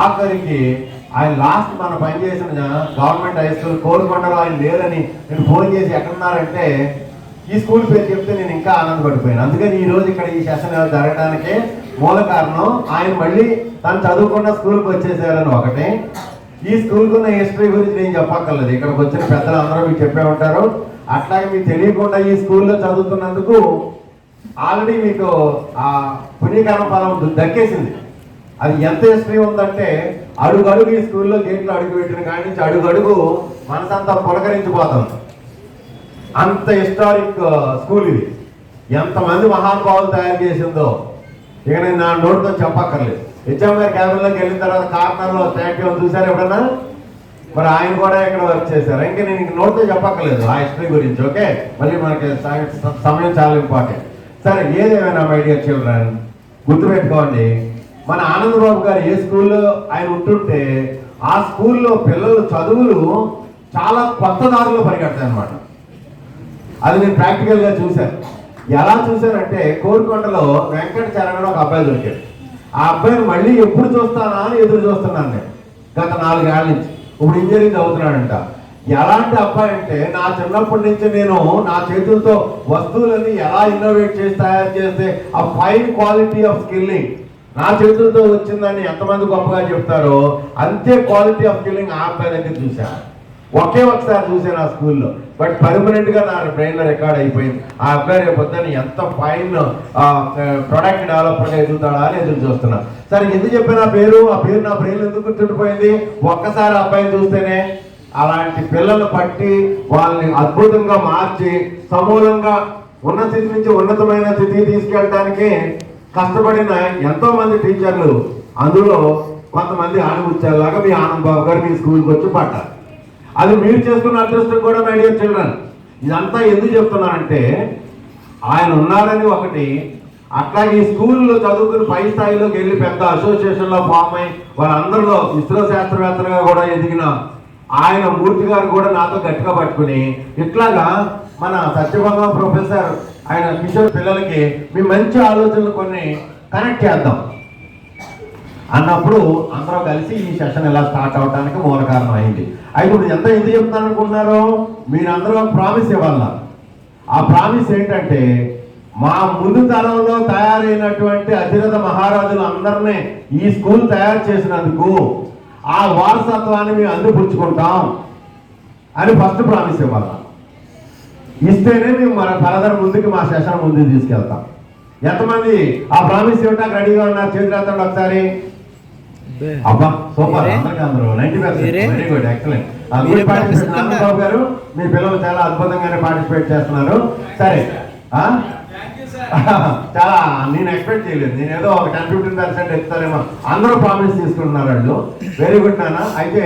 ఆఖరికి ఆయన లాస్ట్ మన పనిచేసిన గవర్నమెంట్ హై స్కూల్ కోరుకొండలో ఆయన లేదని నేను ఫోన్ చేసి ఎక్కడున్నారంటే ఈ స్కూల్ పేరు చెప్తే నేను ఇంకా ఆనందపడిపోయాను. అందుకని ఈ రోజు ఇక్కడ ఈ సెషన్ జరగడానికి మూల కారణం ఆయన మళ్ళీ తను చదువుకున్న స్కూల్కి వచ్చేసారని ఒకటి. ఈ స్కూల్కి ఉన్న హిస్టరీ గురించి నేను చెప్పక్కర్లేదు, ఇక్కడికి వచ్చిన పెద్దలు అందరూ మీకు చెప్పే ఉంటారు. అట్లాగే మీకు తెలియకుండా ఈ స్కూల్లో చదువుతున్నందుకు ఆల్రెడీ మీకు ఆ పుణ్యకర్మ ఫలం దక్కేసింది. అది ఎంత హిస్టరీ ఉందంటే అడుగడుగు ఈ స్కూల్లో గేట్లో అడుగు పెట్టిన కాడి నుంచి అడుగడుగు మనసంతా పులకరించిపోతాం. అంత హిస్టారిక్ స్కూల్ ఇది. ఎంతమంది మహానుభావులు తయారు చేసిందో ఇక నేను నా నోటితో చెప్పక్కర్లేదు. హెచ్ఎం గారి క్యాబిన్లోకి వెళ్ళిన తర్వాత కార్నర్లో స్టాట్యూ చూసారు ఎప్పుడన్నా? మరి ఆయన కూడా ఇక్కడ వర్క్ చేశారు. ఇంకా నేను ఇంక నోటితో చెప్పక్కర్లేదు ఆ హిస్టరీ గురించి. ఓకే, మళ్ళీ మనకి సమయం చాలా ఇంపార్టెంట్. సరే, ఏదేమైనా మై డియర్ చిల్డ్రన్, గుర్తుపెట్టుకోండి, మన ఆనందబాబు గారు ఏ స్కూల్లో ఆయన ఉంటుంటే ఆ స్కూల్లో పిల్లలు చదువులు చాలా కొత్త దారిలో పరిగెడతాయి అన్నమాట. అది నేను ప్రాక్టికల్గా చూశాను. ఎలా చూశానంటే కోరుకొండలో వెంకట చరణ్ ఒక అబ్బాయి దొరికాడు. ఆ అబ్బాయిని మళ్ళీ ఎప్పుడు చూస్తానా అని ఎదురు చూస్తున్నాను నేను గత 4 ఏళ్ళ నుంచి. ఇప్పుడు ఇంజనీరింగ్ చదువుతున్నాడంట. ఎలాంటి అబ్బాయి అంటే నా చిన్నప్పటి నుంచి నేను నా చేతులతో వస్తువులన్నీ ఎలా ఇన్నోవేట్ చేసి తయారు చేస్తే ఆ ఫైన్ క్వాలిటీ ఆఫ్ స్కిల్లింగ్ నా చేతులతో వచ్చిందని ఎంతమంది గొప్పగా చెప్తారో అంతే క్వాలిటీ ఆఫ్ స్కిల్లింగ్ ఆ అబ్బాయి దగ్గర చూశాను. ఒకే ఒకసారి చూసాను ఆ స్కూల్లో, బట్ పర్మనెంట్గా నా బ్రెయిన్లో రికార్డ్ అయిపోయింది. ఆ అబ్బాయి రేపు పొద్దున్న ఎంత ఫైన్ ప్రొడక్ట్ డెవలపర్గా ఎదుగుతాడా అని ఎదురు చూస్తున్నా. సరే, ఎందుకు చెప్పిన ఆ పేరు నా బ్రెయిన్ ఎందుకు గుర్తుండిపోయింది? ఒక్కసారి అబ్బాయిని చూస్తేనే అలాంటి పిల్లలు పట్టి వాళ్ళని అద్భుతంగా మార్చి సమూలంగా ఉన్న స్థితి నుంచి ఉన్నతమైన స్థితికి తీసుకెళ్ళడానికి కష్టపడిన ఎంతో మంది టీచర్లు, అందులో కొంతమంది ఆణిముత్యాలలాగా మీ ఆనందబాబు గారు మీ స్కూల్కి వచ్చి పడ్డారు. అది మీరు చేసుకున్న అదృష్టం కూడా మై డియర్ చిల్డ్రన్. ఇదంతా ఎందుకు చెప్తున్నానంటే ఆయన ఉన్నారని ఒకటి, అట్లాగే ఈ స్కూల్లో చదువుకుని పై స్థాయిలోకి వెళ్ళి పెద్ద అసోసియేషన్లో ఫామ్ అయి వాళ్ళందరిలో ఇస్రో శాస్త్రవేత్తలుగా కూడా ఎదిగిన ఆయన మూర్తి గారు కూడా నాతో గట్టిగా పట్టుకుని ఇట్లాగా మన సత్యభామ ప్రొఫెసర్ ఆయన కిషోర్ పిల్లలకి మీ మంచి ఆలోచనలు కొన్ని కనెక్ట్ చేద్దాం అన్నప్పుడు అందరూ కలిసి ఈ సెషన్ ఇలా స్టార్ట్ అవడానికి మూల కారణం అయింది. అయితే ఇప్పుడు ఎంత ఎందుకు చెప్తాను అనుకుంటున్నారో, మీరందరూ ప్రామిస్ ఇవ్వాల. ఆ ప్రామిస్ ఏంటంటే మా ముందు తరంలో తయారైనటువంటి అధిరథ మహారాజులు అందరినీ ఈ స్కూల్ తయారు చేసినందుకు ఆ వారసత్వాన్ని మేము అందిపుచ్చుకుంటాం అని ఫస్ట్ ప్రామిస్ ఇవ్వాలి. ఇస్తేనే మేము మన ఫర్దర్ ముందుకు మా సెషన్ ముందుకు తీసుకెళ్తాం. ఎంతమంది ఆ ప్రామిస్ ఇవ్వడానికి రెడీగా ఉన్నారు? చేతులు ఎత్తండి ఒకసారి. అబ్బా, సూపర్, అందరూ 90%. Very good, excellent. ఆనందబాబు గారు మీ పిల్లలు చాలా అద్భుతంగానే పార్టిసిపేట్ చేస్తున్నారు. సరే, చాలా నేను ఎక్స్పెక్ట్ చేయలేదు. నేను ఏదో ఒక 10-15% ఎక్కుతారేమో. అందరూ ప్రామిస్ తీసుకుంటున్నారు వాళ్ళు. వెరీ గుడ్ నాన్న. అయితే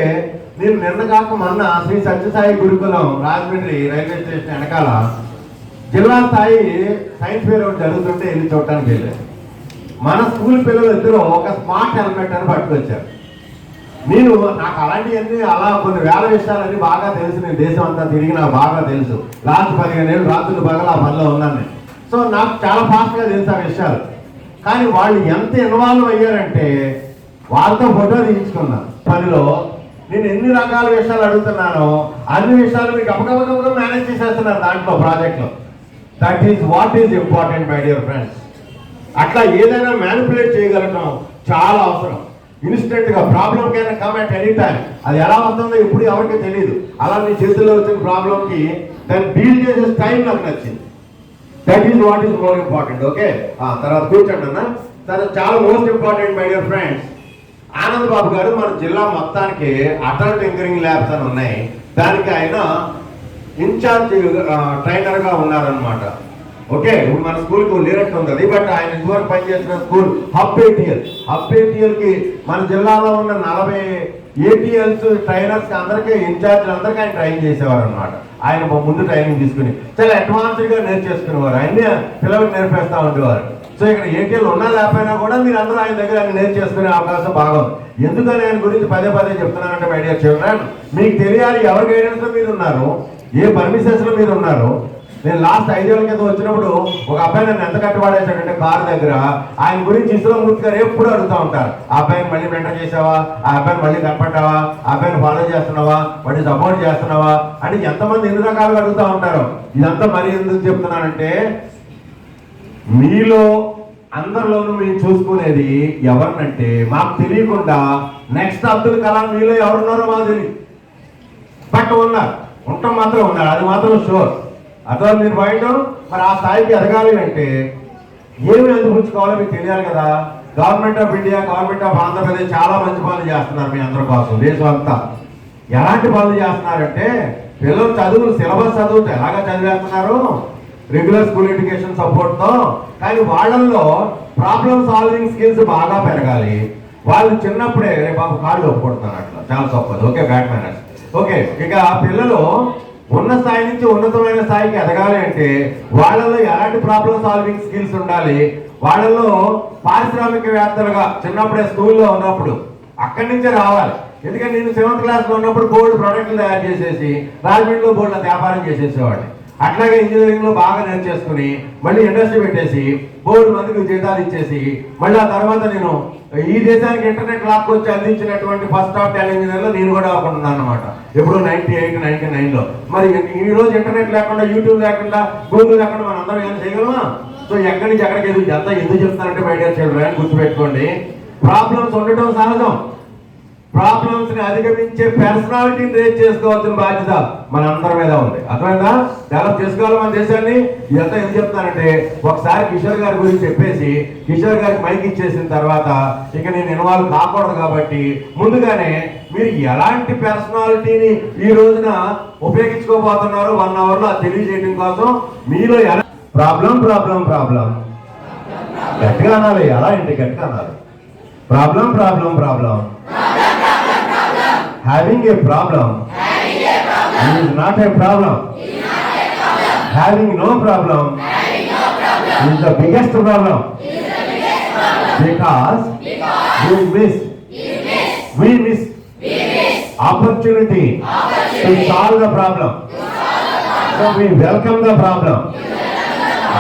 నేను నిన్న కాక మొన్న శ్రీ సత్యసాయి గురుకులం రాజమండ్రి రైల్వే స్టేషన్ వెనకాల జిల్లా స్థాయి సైన్స్ ఫేర్ ఒకటి జరుగుతుంటే వెళ్ళి చూడటానికి వెళ్ళాను. మన స్కూల్ పిల్లలు ఇద్దరు ఒక స్మార్ట్ హెల్మెట్ అని పట్టుకొచ్చారు. నాకు అలాంటివన్నీ అలా కొన్ని వేల విషయాలన్నీ బాగా తెలుసు. నేను దేశం అంతా తిరిగి నాకు బాగా తెలుసు. లాస్ట్ 15 ఏళ్ళు రాత్రులు బాగా ఆ పనిలో ఉన్నాను నేను. సో నాకు చాలా ఫాస్ట్గా తెలుసు ఆ విషయాలు. కానీ వాళ్ళు ఎంత ఇన్వాల్వ్ అయ్యారంటే వాళ్ళతో ఫోటో తీయించుకున్నాను. పనిలో నేను ఎన్ని రకాల విషయాలు అడుగుతున్నానో అన్ని విషయాలు మీకు గబగబగబగా మేనేజ్ చేసేస్తున్నారు దాంట్లో ప్రాజెక్ట్లో. That is what is important my dear friends. అట్లా ఏదైనా మ్యానిపులేట్ చేయగలగడం చాలా అవసరం. ఇన్స్టెంట్గా ప్రాబ్లం కైనా కమ్ అట్ ఎనీ టైం. అది ఎలా వస్తుందో ఇప్పుడు ఎవరికి తెలియదు. అలా మీ చేతుల్లో వచ్చిన ప్రాబ్లంకి దాన్ని డీల్ చేసే టైం నాకు నచ్చింది. That is what is more important. Okay, తర్వాత కూర్చోండి అన్న. తర్వాత చాలా most important my dear friends, Anandbabu గారు మన జిల్లా మొత్తానికి అటల్ టింకరింగ్ ల్యాబ్స్ అని ఉన్నాయి. దానికి ఆయన ఇన్ఛార్జ్ ట్రైనర్గా ఉన్నారనమాట. ఓకే, ఇప్పుడు మన స్కూల్కి లేనట్టు ఉంది, బట్ ఆయన ఇంతవరకు పనిచేసిన స్కూల్ హబ్ ఏటీఎల్కి మన జిల్లాలో ఉన్న 40 ఏటీఎల్స్ ట్రైనర్స్ అందరికీ ఇన్ఛార్జ్లు అందరికీ ఆయన ట్రైన్ చేసేవారు అనమాట. ఆయన ముందు ట్రైనింగ్ తీసుకుని చాలా అడ్వాన్స్డ్గా నేర్చేసుకునేవారు. ఆయన్ని పిల్లలకు నేర్పేస్తూ ఉండేవారు. సో ఇక్కడ ఏటీఎల్ ఉన్నా లేకపోయినా కూడా మీరు అందరూ ఆయన దగ్గర ఆయన నేర్చేసుకునే అవకాశం బాగుంది. ఎందుకని ఆయన గురించి పదే చెప్తున్నానంటే మై డియర్ చిల్డ్రన్, మీకు తెలియాలి ఎవరి గైడెన్స్లో మీరు ఉన్నారు, ఏ పర్మిషన్స్లో మీరు ఉన్నారు, నేను లాస్ట్ 5 ఏళ్ల క్రితం వచ్చినప్పుడు ఒక అబ్బాయి నన్ను ఎంత కట్టుబడేశాడంటే కారు దగ్గర, ఆయన గురించి ఇస్లామూర్తి గారు ఎప్పుడు అడుగుతూ ఉంటారు, ఆ అబ్బాయిని మళ్ళీ మెంటర్ చేసావా, ఆ అబ్బాయిని మళ్ళీ కనపడ్డావా, ఆ అబ్బాయిని ఫాలో చేస్తున్నావా, వాడిని సపోర్ట్ చేస్తున్నావా అని ఎంతమంది ఎన్ని రకాలుగా అడుగుతూ ఉంటారు. ఇదంతా మరి ఎందుకు చెప్తున్నానంటే, మీలో అందరిలోనూ మేము చూసుకునేది ఎవరినంటే మాకు తెలియకుండా నెక్స్ట్ అబ్దుల్ కలాం మీలో ఎవరున్నారో మాకు తెలియదు, బట్ ఉన్నారు, ఉండటం మాత్రం ఉన్నారు, అది మాత్రం షూర్. అర్థం మీరు పాయింట్. మరి ఆ స్థాయికి ఎదగాలి అంటే ఏమి అందిపుచ్చుకోవాలో మీకు తెలియాలి కదా. Government of India, government of Andhra Pradesh చాలా మంచి పనులు చేస్తున్నారు మీ అందరి కోసం దేశం అంతా. ఎలాంటి పనులు చేస్తున్నారంటే, పిల్లలు చదువులు సిలబస్ చదువుతూ ఎలాగా చదివేస్తున్నారు రెగ్యులర్ స్కూల్ ఎడ్యుకేషన్ సపోర్ట్తో, కానీ వాళ్ళల్లో ప్రాబ్లమ్ సాల్వింగ్ స్కిల్స్ బాగా పెరగాలి. వాళ్ళు చిన్నప్పుడే బాబు కాళ్ళు ఒప్పుకుంటున్నారు అట్లా చాలా తప్పదు, ఓకే బ్యాడ్ మేనర్స్, ఓకే. ఇక పిల్లలు ఉన్న స్థాయి నుంచి ఉన్నతమైన స్థాయికి ఎదగాలి అంటే వాళ్ళలో ఎలాంటి ప్రాబ్లమ్ సాల్వింగ్ స్కిల్స్ ఉండాలి, వాళ్ళలో పారిశ్రామికవేత్తలుగా చిన్నప్పుడే స్కూల్లో ఉన్నప్పుడు అక్కడి నుంచే రావాలి. ఎందుకంటే నేను 7th క్లాస్లో ఉన్నప్పుడు బోల్డ్ ప్రోడక్ట్లు తయారు చేసేసి రాజమండ్రిలో బోల్డ్ వ్యాపారం చేసేసేవాడిని. అట్లాగే ఇంజనీరింగ్లో బాగా నేర్చేసుకుని మళ్ళీ ఇండస్ట్రీ పెట్టేసి బోల్డ్ మందికి జీతాలు ఇచ్చేసి మళ్ళీ ఆ తర్వాత నేను ఈ దేశానికి ఇంటర్నెట్ లాక్కొచ్చి అందించినటువంటి ఫస్ట్ ఆఫ్ 10 ఇంజనీర్లో నేను కూడా అనుకుంటున్నాను అనమాట. ఎప్పుడు 98, 99లో. మరి ఈ రోజు ఇంటర్నెట్ లేకుండా, యూట్యూబ్ లేకుండా, గూగుల్ లేకుండా మనం అందరం ఏమైనా చేయగలమా? సో ఎక్కడి నుంచి ఎక్కడికి ఎందుకు చెప్తానంటే బయట చిల్డ్రన్ గుర్తుపెట్టుకోండి, ప్రాబ్లమ్స్ ఉండటం సహజం. ప్రాబ్లమ్స్ ని అధిగమించే పర్సనాలిటీని రేజ్ చేసుకోవాల్సిన బాధ్యత మన అందరి మీద ఉంది. అర్థమైందా? డెవలప్ చేసుకోవాలి మన దేశాన్ని. ఇదంతా ఏం చెప్తానంటే, ఒకసారి కిషోర్ గారి గురించి చెప్పేసి కిషోర్ గారికి మైక్ ఇచ్చేసిన తర్వాత ఇక నేను ఇన్వాల్వ్ కాకూడదు కాబట్టి ముందుగానే మీరు ఎలాంటి పర్సనాలిటీని ఈ రోజున ఉపయోగించుకోబోతున్నారో 1 అవర్లో అది తెలియజేయడం కోసం మీలో ఎలా ప్రాబ్లం గట్టిగా అనాలి. ఎలా ఏంటి గట్టిగా అనాలి. Problem having a problem is not a problem. Having no problem is the biggest problem. Because we miss opportunity to solve the problem. So we welcome the problem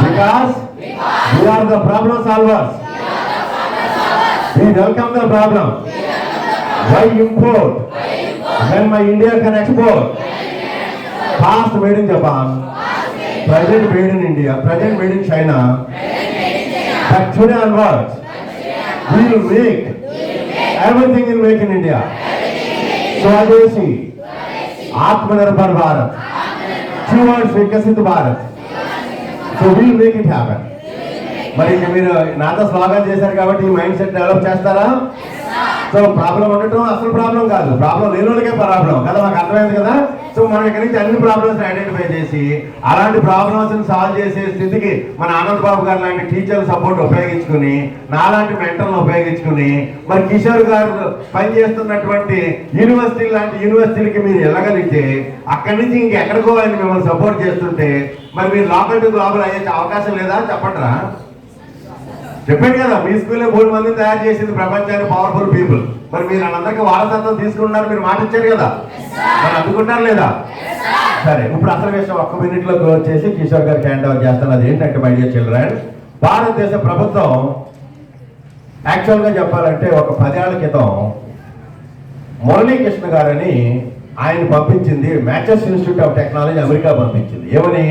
because we are the problem solvers. We welcome the problem. Why import when my India can export? Past made in Japan, present made in India, present made in China, but today onwards we will make everything in make in India. Swadeshi, Atmanirbhar Bharat, towards Vikasit Bharat. So we will make it happen. మరి మీరు నాతో slogan చేశారు కాబట్టి ఈ mind set develop చేస్తారా? So problem ఉండటం అసలు problem కాదు, ప్రాబ్లం లేనికే ప్రాబ్లం కదా, మాకు అర్థమైంది కదా. సో మనం ఇక్కడి నుంచి అన్ని ప్రాబ్లమ్స్ ఐడెంటిఫై చేసి అలాంటి ప్రాబ్లమ్స్ సాల్వ్ చేసే స్థితికి మన ఆనంద్ బాబు గారు లాంటి టీచర్ సపోర్ట్ ఉపయోగించుకుని, నాలాంటి మెంటర్లను ఉపయోగించుకుని, మరి కిషోర్ గారు పనిచేస్తున్నటువంటి యూనివర్సిటీ లాంటి యూనివర్సిటీలకి మీరు వెళ్ళగలిగితే అక్కడి నుంచి ఇంకెక్కడికో ఆయన మిమ్మల్ని సపోర్ట్ చేస్తుంటే మరి మీరు లోకల్ టు గ్లోబల్ అయ్యే అవకాశం లేదా? చెప్పండిరా. చెప్పండి కదా, మీ స్కూల్లో 3 మందిని తయారు చేసింది ప్రపంచానికి పవర్ఫుల్ పీపుల్. మరి మీరు అందరికీ వారసత్వం తీసుకుంటున్నారు, మీరు మాట ఇచ్చారు కదా, మరి అందుకుంటారు లేదా? సరే, ఇప్పుడు అసలు విషయం 1 మినిట్లో క్లోజ్ చేసి కిషోర్ గారికి హ్యాండ్ ఓవర్ చేస్తాను. అది ఏంటంటే మై డియర్ చిల్డ్రన్, భారతదేశ ప్రభుత్వం యాక్చువల్గా చెప్పాలంటే ఒక 10 ఏళ్ల క్రితం మురళీకృష్ణ గారని ఆయన పంపించింది matches institute of technology America పంపించింది. ఏమని?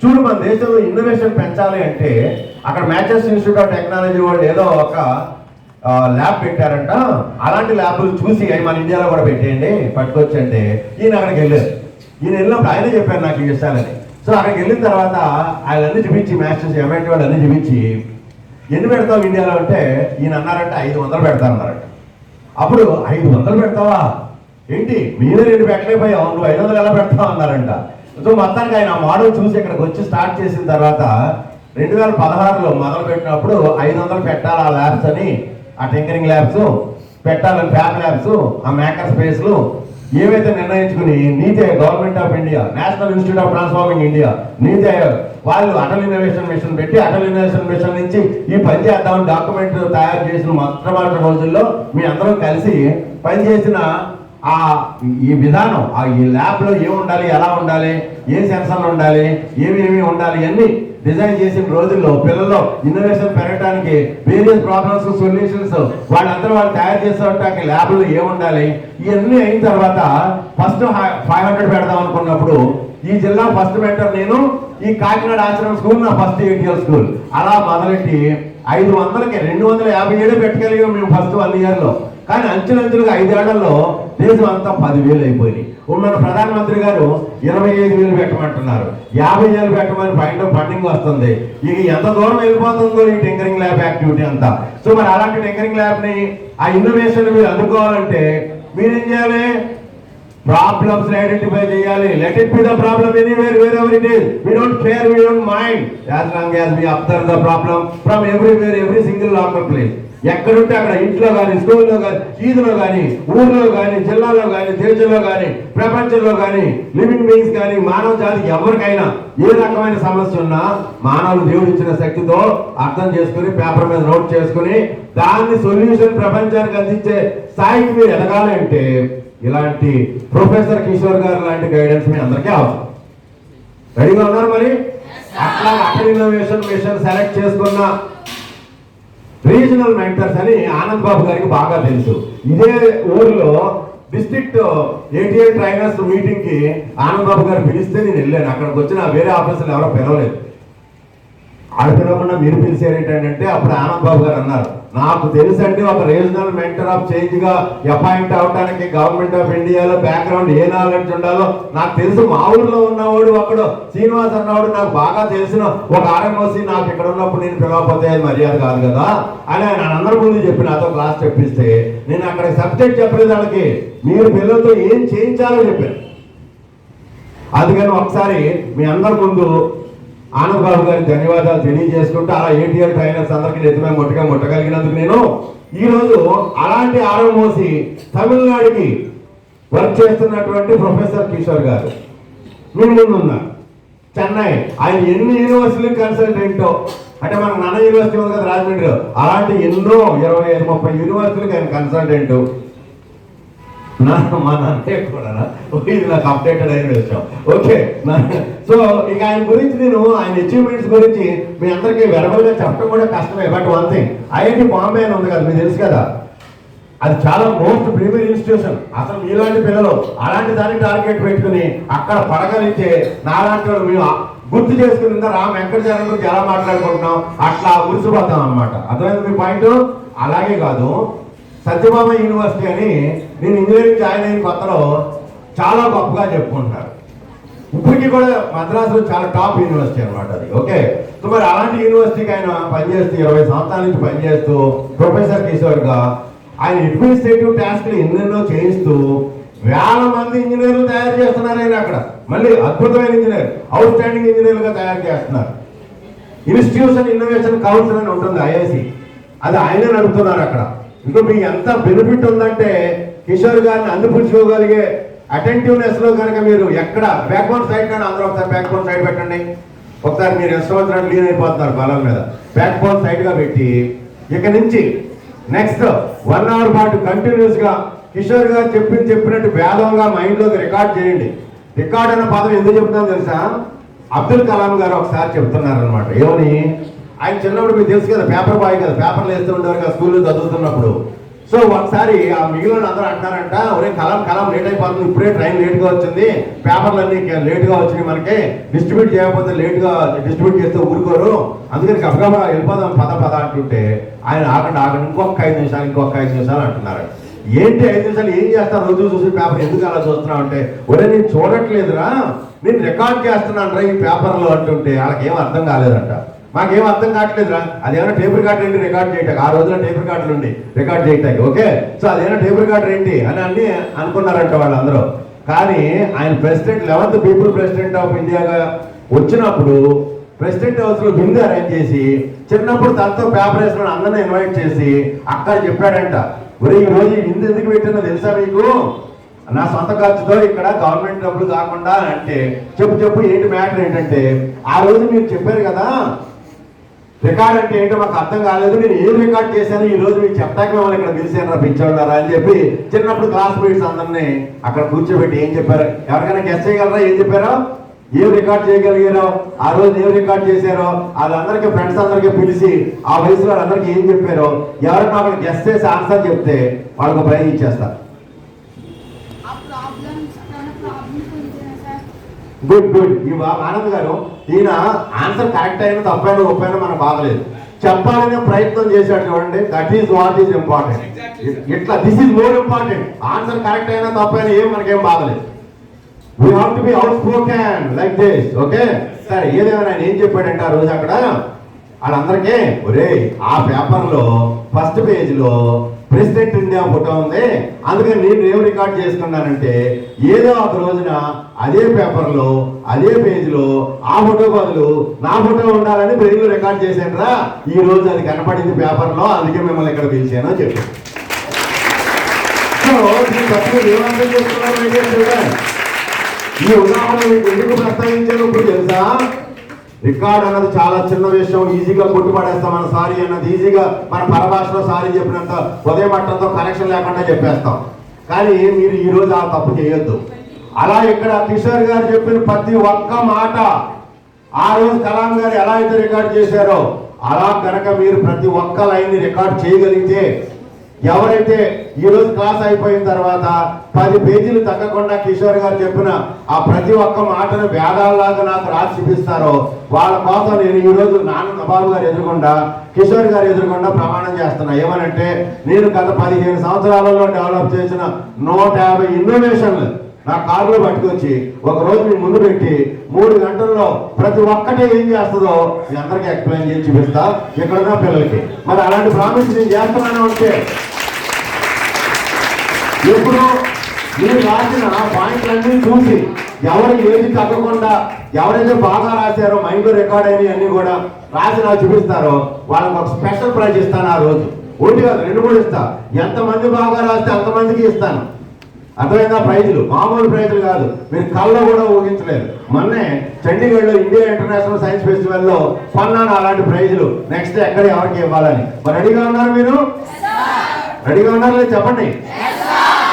చూడు, మన దేశంలో ఇన్నోవేషన్ పెంచాలి అంటే అక్కడ మ్యాచెస్ ఇన్స్టిట్యూట్ ఆఫ్ టెక్నాలజీ వాళ్ళు ఏదో ఒక ల్యాబ్ పెట్టారంట. అలాంటి ల్యాబ్లు చూసి అవి మన ఇండియాలో కూడా పెట్టేయండి, పట్టుకొచ్చంటే ఈయన అక్కడికి వెళ్ళారు. ఈయన వెళ్ళినప్పుడు ఆయనే చెప్పారు నాకు ఈ విషయాలని. సో అక్కడికి వెళ్ళిన తర్వాత ఆయన అన్ని చూపించి మ్యాచెస్ ఎంఐటీ వాళ్ళు అన్ని చూపించి ఎన్ని పెడతావు ఇండియాలో అంటే ఈయన అన్నారంటే 500 పెడతారన్నారంట. అప్పుడు 500 పెడతావా ఏంటి, మీరే 2 పెట్టలేకపోయావు, నువ్వు 500 ఎలా పెడతావు అన్నారంట. సో మొత్తానికి ఆయన ఆ మోడల్ చూసి ఇక్కడికి వచ్చి స్టార్ట్ చేసిన తర్వాత 2016లో మొదలు పెట్టినప్పుడు 500 పెట్టాలి ఆ ల్యాబ్స్ అని, ఆ టింకరింగ్ ల్యాబ్స్ పెట్టాలని, ఫ్యాబ్ ల్యాబ్స్, ఆ మేకర్ స్పేస్లు ఏవైతే నిర్ణయించుకుని నీతి government of India, national institute of transforming India, నీతి వాళ్ళు అటల్ ఇన్నోవేషన్ మిషన్ పెట్టి అటల్ ఇన్నోవేషన్ మిషన్ నుంచి ఈ పని చేద్దామని డాక్యుమెంట్ తయారు చేసిన మొట్టమొదటి రోజుల్లో మీ అందరం కలిసి పనిచేసిన ఆ ఈ విధానం ఈ ల్యాబ్లో ఏముండాలి, ఎలా ఉండాలి, ఏ సెన్సర్లు ఉండాలి, ఏమేమి ఉండాలి అన్నీ డిజైన్ చేసిన రోజుల్లో పిల్లల్లో ఇన్నోవేషన్ పెరగడానికి వేరియస్ ప్రాబ్లమ్స్ సొల్యూషన్స్ వాళ్ళందరూ వాళ్ళు తయారు చేసేటానికి ల్యాబ్లో ఏముండాలి ఇవన్నీ అయిన తర్వాత ఫస్ట్ 500 పెడదాం అనుకున్నప్పుడు ఈ జిల్లా ఫస్ట్ మెంటర్ నేను, ఈ కాకినాడ ఆశ్రమం స్కూల్ నా ఫస్ట్ ATL స్కూల్. అలా మొదలెట్టి 500కి 257 పెట్టగలిగాం మేము ఫస్ట్ 1 ఇయర్లో. కానీ అంచెలంచెలుగా 5 ఏళ్లలో దేశం అంతా 10,000 అయిపోయింది. ఉన్న ప్రధానమంత్రి గారు 25,000 పెట్టమంటున్నారు, 50,000 పెట్టమని ఫండింగ్ వస్తుంది. ఇక ఎంత దూరం వెళ్ళిపోతుందో ఈ టింకరింగ్ ల్యాబ్ యాక్టివిటీ అంతా. సో మరి అలాంటి టింకరింగ్ ల్యాబ్ని ఆ ఇన్నోవేషన్ మీరు అందుకోవాలంటే మీరేం చేయాలి? ప్రాబ్లమ్స్ ఐడెంటిఫై చేయాలి. Let it be the problem anywhere wherever it is. We don't care, we don't mind as long as we observe the problem from everywhere, every single local place. ఎక్కడుంటే అక్కడ, ఇంట్లో కానీ, స్కూల్లో కానీ, వీధిలో కానీ, ఊర్లో కానీ, జిల్లాలో కానీ, దేశంలో కానీ, ప్రపంచంలో కానీ, లివింగ్ బీయింగ్స్ కానీ, మానవ జాతి ఎవరికైనా ఏ రకమైన సమస్య ఉన్నా మానవులు దేవుడు ఇచ్చిన శక్తితో అర్థం చేసుకుని పేపర్ మీద నోట్ చేసుకుని దాన్ని సొల్యూషన్ ప్రపంచానికి అందించే స్థాయికి మీరు ఎదగాలి అంటే ఇలాంటి ప్రొఫెసర్ కిషోర్ గారు లాంటి గైడెన్స్ మీ అందరికీ అవసరం. రెడీగా ఉన్నారు మరి? అట్లా అటల్ ఇన్నోవేషన్ మిషన్ సెలెక్ట్ చేసుకున్న రీజనల్ మెంటర్స్ అని ఆనంద్ బాబు గారికి బాగా తెలుసు. ఇదే ఊర్లో డిస్ట్రిక్ట్ ATL ట్రైనర్స్ మీటింగ్ కి ఆనంద్ బాబు గారు పిలిస్తే నేను వెళ్ళాను. అక్కడికి వచ్చిన వేరే ఆఫీసర్లు ఎవరో పిలవలేదు. ఆడ పిలవకుండా మీరు పిలిచారు ఏంటంటే అప్పుడు ఆనంద్ బాబు గారు అన్నారు, నాకు తెలుసు అంటే ఒక రీజనల్ మెంటర్ ఆఫ్ చేంజ్ గా అపాయింట్ అవడానికి గవర్నమెంట్ ఆఫ్ ఇండియాలో బ్యాక్గ్రౌండ్ ఏ నాలెడ్జ్ ఉండాలో నాకు తెలుసు. మా ఊర్లో ఉన్నవాడు ఒకడు శ్రీనివాస్ అన్నవాడు నాకు బాగా తెలిసిన ఒక RMOC నాకు ఇక్కడ ఉన్నప్పుడు నేను పిలవకపోతే మర్యాద కాదు కదా అని ఆయన అందరి ముందు చెప్పి నాతో క్లాస్ చెప్పిస్తే నేను అక్కడ సబ్జెక్ట్ చెప్పలేదు వాళ్ళకి, మీరు పిల్లలతో ఏం చేయించాలో చెప్పాను. అందుకని ఒకసారి మీ అందరి ముందు ఆనంద్ బాబు గారికి ధన్యవాదాలు తెలియజేసుకుంటూ అలా ATL ట్రైనర్స్ అందరికీ నెత్తిమే ముట్టగలిగినందుకు నేను ఈరోజు అలాంటి RMOC తమిళనాడుకి వర్క్ చేస్తున్నటువంటి ప్రొఫెసర్ కిషోర్ గారు మీ ముందు ఉన్నారు. చెన్నై ఆయన ఎన్ని యూనివర్సిటీ కన్సల్టెంటో అంటే మనకు నాన్న యూనివర్సిటీ ఉంది కదా రాజమండ్రిలో, అలాంటి ఎన్నో 25-30 యూనివర్సిటీలకు ఆయన కన్సల్టెంట్. మా నాన్నే కూడా ఇది నాకు అప్డేటెడ్ అయిన విషయం. ఓకే, సో ఇక ఆయన గురించి నేను ఆయన అచీవ్మెంట్స్ గురించి మీ అందరికీ వెరబల్గా చెప్పడం కూడా కష్టమే. But one thing, IIT Bombay అని ఉంది కదా, మీకు తెలుసు కదా, అది చాలా మోస్ట్ ప్రీమియర్ ఇన్స్టిట్యూషన్. అసలు మీలాంటి పిల్లలు అలాంటి దానికి టార్గెట్ పెట్టుకుని అక్కడ పడగలిస్తే నాలాంటి వాళ్ళు మేము గుర్తు చేసుకుని రామ్ వెంకటచార్య గురించి ఎలా మాట్లాడుకుంటున్నాం అట్లా గురిసిపోతాం అనమాట. అర్థమైంది మీ పాయింట్? అలాగే కాదు, సత్యభామ యూనివర్సిటీ అని నేను ఇంజనీరింగ్ జాయిన్ అయిన కొత్తలో చాలా గొప్పగా చెప్పుకుంటున్నారు. ఇప్పటికీ కూడా మద్రాసులో చాలా టాప్ యూనివర్సిటీ అనమాట అది. ఓకే, సో మరి అలాంటి యూనివర్సిటీకి ఆయన పనిచేస్తూ 20 సంవత్సరాల నుంచి పనిచేస్తూ ప్రొఫెసర్ కిషోర్గా ఆయన అడ్మినిస్ట్రేటివ్ టాస్క్లు ఎన్నెన్నో చేయిస్తూ వేల మంది ఇంజనీర్లు తయారు చేస్తున్నారు. ఆయన అక్కడ మళ్ళీ అద్భుతమైన ఇంజనీర్, అవుట్ స్టాండింగ్ ఇంజనీర్లుగా తయారు చేస్తున్నారు. ఇన్స్టిట్యూషన్ ఇన్నోవేషన్ కౌన్సిల్ అని ఉంటుంది IIC, అది ఆయనే నడుపుతున్నారు అక్కడ. ఇంకా మీకు ఎంత బెనిఫిట్ ఉందంటే కిషోర్ గారిని అందిపుచ్చుకోగలిగే అటెంటివ్నెస్ లో కనుక మీరు ఎక్కడ బ్యాక్బోన్ సైడ్ కానీ అందరూ ఒకసారి బ్యాక్బోన్ సైడ్ పెట్టండి. ఒకసారి మీరు ఎంత లీన్ అయిపోతున్నారు బలం మీద. బ్యాక్బోన్ సైడ్ గా పెట్టి ఇక నుంచి నెక్స్ట్ 1 hour పాటు కంటిన్యూస్ గా కిషోర్ గారు చెప్పినట్టు వేదంగా మైండ్ లోకి రికార్డ్ చేయండి. రికార్డ్ అన్న పదం ఎందుకు చెప్తాను తెలుసా? అబ్దుల్ కలాం గారు ఒకసారి చెప్తున్నారు అనమాట. ఏమని? ఆయన చిన్నప్పుడు మీకు తెలుసు కదా, పేపర్ బాయ్ కదా, పేపర్లు వేస్తూ ఉండేవారు కదా స్కూల్లో చదువుతున్నప్పుడు. సో ఒకసారి ఆ మిగిలిన అందరూ అంటారంట, ఒరే కలాం లేట్ అయిపోతుంది, ఇప్పుడే ట్రైన్ లేట్గా వచ్చింది, పేపర్లన్నీ లేట్గా వచ్చినాయి, మనకి డిస్ట్రిబ్యూట్ చేయకపోతే లేట్గా డిస్ట్రిబ్యూట్ చేస్తే ఊరుకోరు, అందుకని గబగబా వెళ్ళిపోదాం పద అంటుంటే ఆయన ఆగండి ఇంకొక 5 నిమిషాలు అంటున్నారు. ఏంటి 5 నిమిషాలు ఏం చేస్తాను, రోజు చూసి పేపర్ ఎందుకు అలా చూస్తున్నావు అంటే, ఒరే నేను చూడట్లేదురా, నేను రికార్డ్ చేస్తున్నాను రా ఈ పేపర్లో అంటుంటే వాళ్ళకి ఏం అర్థం కాలేదంట. మాకేం అర్థం కావట్లేదురా, అదేమైనా టేప్ రికార్డు ఏంటి రికార్డ్ చేయటానికి, ఆ రోజున టేప్ రికార్డులు ఉండి రికార్డ్ చేయటానికి. ఓకే, సో అదేమైనా టేప్ రికార్డర్ ఏంటి అని అన్ని అనుకున్నారంట వాళ్ళందరూ. కానీ ఆయన president 11th people president of ఇండియాగా వచ్చినప్పుడు ప్రెసిడెంట్ హౌస్ లో విందు అరేంజ్ చేసి చిన్నప్పుడు తనతో పేపర్ వేసుకుని అందరినీ ఇన్వైట్ చేసి అక్కడ చెప్పాడంట, ఒరే ఈ రోజు ఈ విందు ఎందుకు పెట్టినా తెలుసా మీకు, నా సొంత ఖర్చుతో ఇక్కడ గవర్నమెంట్ డబ్బులు కాకుండా అంటే చెప్పు ఏంటి మ్యాటర్ ఏంటంటే, ఆ రోజు మీరు చెప్పారు కదా రికార్డ్ అంటే ఏంటో మాకు అర్థం కాలేదు, నేను ఏం రికార్డ్ చేశాను ఈ రోజు మీకు చెప్తాక మిమ్మల్ని ఇక్కడ పిలిచాను రా పిచ్చోళ్ళారా అని చెప్పి చిన్నప్పుడు క్లాస్మేట్స్ అందరినీ అక్కడ కూర్చోబెట్టి ఏం చెప్పారు, ఎవరికైనా గెస్ట్ చేయగలరా ఏం చెప్పారో, ఏం రికార్డ్ చేయగలిగారో, ఆ రోజు ఏం రికార్డ్ చేశారో, వాళ్ళందరికీ ఫ్రెండ్స్ అందరికీ పిలిచి ఆ వయసులో వాళ్ళందరికీ ఏం చెప్పారో ఎవరైనా అక్కడ గెస్ట్ చేసి ఆన్సర్ చెప్తే వాళ్ళకు ప్రైజ్ ఇచ్చేస్తారు. Good good. ఈ ఆనంద్ గారు ఈయన ఆన్సర్ కరెక్ట్ అయినా తప్పైనా ఒప్పైనా మనకు బాధలేదు, చెప్పాలనే ప్రయత్నం చేశాడు చూడండి. That is what is important. ఇట్లా this is more important. Answer correct అయినా తప్పైనా ఏం మనకేం బాధలేదు. We have to be outspoken like this. Okay సరే, ఏదేమైనా ఆయన ఏం చెప్పాడంటే ఆ రోజు అక్కడ వాళ్ళందరికీ, ఒరే ఆ పేపర్లో ఫస్ట్ పేజీలో ప్రెసిడెంట్ ఇండియా ఫోటో ఉంది, అందుకని నేను ఏం రికార్డ్ చేసుకున్నానంటే ఏదో ఒక రోజున అదే పేపర్లో అదే పేజీలో ఆ ఫోటో బదులు నా ఫోటో ఉండాలని బ్రెయిన్లో రికార్డ్ చేశాను రా, ఈ రోజు అది కనపడింది పేపర్లో, అందుకే మిమ్మల్ని ఇక్కడ పిలిచాను అని చెప్పి. ఏమర్థం చేసుకున్నారు? ఈ ఉదాహరణ మీకు ఎందుకు ప్రస్తావించాను ఇప్పుడు తెలుసా? రికార్డ్ అన్నది చాలా చిన్న విషయం, ఈజీగా కొట్టుపడేస్తాం. మన సారీ అన్నది ఈజీగా మన పరభాషలో సారీ చెప్పినంత ఉదయం మట్టంతో కనెక్షన్ లేకుండా చెప్పేస్తాం. కానీ మీరు ఈ రోజు ఆ తప్పు చేయొద్దు. అలా ఇక్కడ కిషోర్ గారు చెప్పిన ప్రతి ఒక్క మాట ఆ రోజు కలాం గారు ఎలా అయితే రికార్డ్ చేశారో అలా కనుక మీరు ప్రతి ఒక్క లైన్ ని రికార్డ్ చేయగలిగితే, ఎవరైతే ఈ రోజు క్లాస్ అయిపోయిన తర్వాత 10 పేజీలు తగ్గకుండా కిషోర్ గారు చెప్పిన ఆ ప్రతి ఒక్క మాటను వేదాల్లాగా నాకు రాసి చూపిస్తారో వాళ్ళ కోసం నేను ఈ రోజు నాన్న నబాబు గారు ఎదురుకుండా కిషోర్ గారు ఎదురుకుండా ప్రమాణం చేస్తున్నా. ఏమనంటే నేను గత 15 సంవత్సరాలలో డెవలప్ చేసిన 150 ఇన్నోవేషన్లు నా కారులో పట్టుకొచ్చి ఒక రోజు మీ ముందు పెట్టి 3 గంటల్లో ప్రతి ఒక్కటే ఏం చేస్తుందో మీ అందరికీ ఎక్స్ప్లెయిన్ చేసి చూపిస్తా ఎక్కడున్నా పిల్లలకి. మరి అలాంటి ప్రామిస్ నేను చేస్తున్నాను అంటే ఎప్పుడు మీరు రాసిన పాయింట్లన్నీ చూసి ఎవరు ఏది తగ్గకుండా ఎవరైతే బాగా రాశారో మైండ్లో రికార్డ్ అయినవి అన్ని కూడా రాసి నాకు చూపిస్తారో వాళ్ళకి ఒక స్పెషల్ ప్రైజ్ ఇస్తాను. ఆ రోజు ఒకటి కాదు 2 కూడా ఇస్తా. ఎంతమంది బాగా రాస్తే అంతమందికి ఇస్తాను. అర్థమైందా? ప్రైజులు మామూలు ప్రైజులు కాదు, మీరు కళ్ళలో కూడా ఊహించలేదు. మొన్నే చండీగఢ్లో ఇండియా ఇంటర్నేషనల్ సైన్స్ ఫెస్టివల్లో కొన్నాను అలాంటి ప్రైజులు. నెక్స్ట్ ఎక్కడ ఎవరికి ఇవ్వాలని. మరి రెడీగా ఉన్నారు? మీరు రెడీగా ఉన్నారు లేదు చెప్పండి.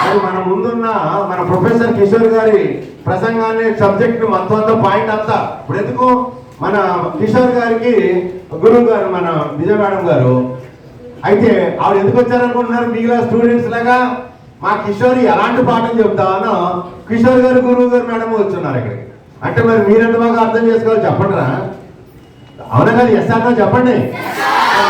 మరి మన ముందున్న మన ప్రొఫెసర్ కిషోర్ గారి ప్రసంగాన్ని సబ్జెక్ట్ మొత్తం పాయింట్ అంతా ఇప్పుడు ఎందుకు మన కిషోర్ గారికి గురువు గారు మన విజయ మేడం గారు అయితే ఆవిడ ఎందుకు వచ్చారనుకుంటున్నారు? మిగిలిన స్టూడెంట్స్ లాగా మా కిషోర్ ఎలాంటి పాఠం చెప్తామనో కిషోర్ గారు గురువు గారు మేడం వచ్చున్నారు ఇక్కడికి. అంటే మరి మీరెంత బాగా అర్థం చేసుకోవాలి చెప్పండి రా. అవునా కదా? ఎస్ అన్నా చెప్పండి.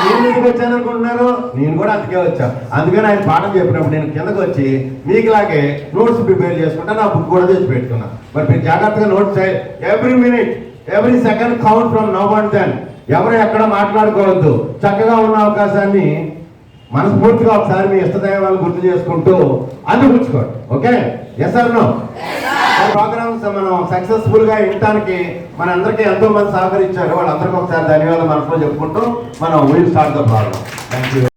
నేను ఎందుకు వచ్చాను అనుకుంటున్నారు? నేను కూడా అందుకే వచ్చాను. అందుకని ఆయన పాఠం చెప్పినప్పుడు నేను కిందకు వచ్చి మీకులాగే నోట్స్ ప్రిపేర్ చేసుకుంటా, నా బుక్ కూడా తెచ్చి పెట్టుకున్నా. మరి మీరు జాగ్రత్తగా notes every minute every second count from now and then. ఎవరు ఎక్కడ మాట్లాడుకోవద్దు. చక్కగా ఉన్న అవకాశాన్ని మనస్ఫూర్తిగా ఒకసారి మీ ఇష్టదైవాలను గుర్తు చేసుకుంటూ అందిపుచ్చుకోండి. Okay yes or no? Programmes మనం సక్సెస్ఫుల్ గా వినటానికి మన అందరికీ ఎంతో మంది సహకరించారు. వాళ్ళందరికీ ఒకసారి ధన్యవాదాలు మనసులో చెప్పుకుంటూ మనం will start the program. Thank you.